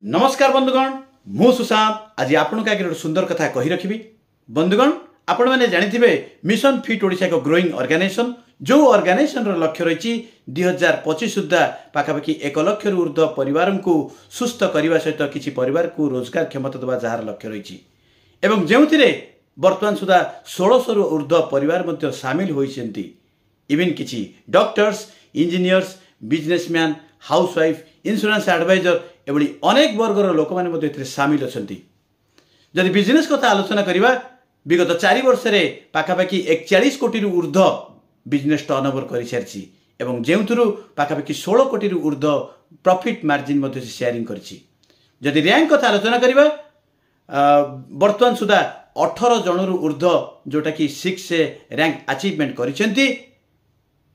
नमस्कार बंधुगण मु सुशांत आज आपण का गोटे सुंदर कथा कही रखी बंधुगण आपण मैंने जानी मिशन फिट ओडिशा एक ग्रोइंग ऑर्गेनाइजेशन जो ऑर्गेनाइजेशन लक्ष्य रही 2025 सुधा पाखापाखि 1 लाख ऊर्ध्व परिवार को सुस्थ करने सहित किसी परिवार को रोजगार क्षमता देवा जार लक्ष्य रही एवं जो वर्तमान सुधा 1600 ऊर्ध्व परिवार सामिल होती इवन किसी doctors engineers businessman housewife insurance advisor एभली अनेक वर्गर लोक मैंने सामिल अच्छा जदि बिजनेस कथा आलोचना करवा विगत 4 वर्ष पाखापाखि 41 कोटी ऊर्ध्व बिजनेस टर्नओवर कर सारी एवं जो पाखापाखि 16 कोटी ऊर्ध्व प्रॉफिट मार्जिन शेयरिंग करी रैंक कथा आलोचना करवा वर्तमान सुधा 18 जन ऊर्ध्व जोटा कि 6 रैंक अचीवमेंट करिसेंती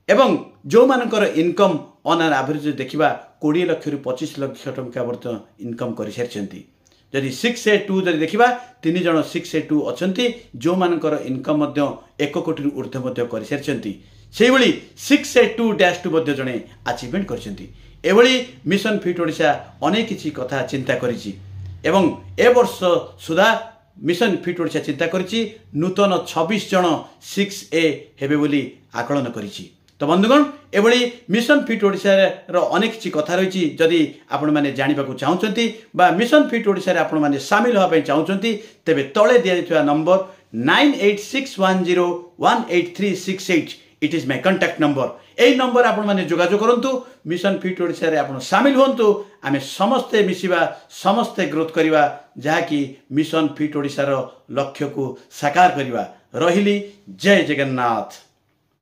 एवं जो मानकर इनकम ऑन एन एवरेज देखा 20 लाख रु 25 लाख टंका वर्तमान इनकम कर सारी जदि 6A2 जदि देखा 3 जन 6A2 अच्छा जो मानकर इनकम 1 कोटी ऊर्ध्व कर सारी से 6A2-2 जड़े अचीवमेंट कर मिशन फिट ओडिशा अनेक किसी कथा चिंता करिछि एवं ए वर्ष सुधा मिशन फिट ओडिशा चिंता करिछि नूतन 26 जन 6A हेबे बोली आकलन करिछि। तो बंधुगण एभली मिशन फिट ओडिशा रो अनेक किसी कथा रही जदि आपण मैंने जानवा चाहते बा मिशन फिट ओडिशा आपण मैंने सामिल होगा चाहते तेबे तले दिया number 9861018368 it is my contact number यही नंबर आपण मैंने जोगाजोग करंतु मिशन फिट ओडिशा रे आपण सामिल होंतु आमे समस्ते मिसिबा समस्ते ग्रोथ करिवा जहाँकि मिशन फिट ओडिशा रो लक्ष्य को साकार करिवा रहिली जय जगन्नाथ।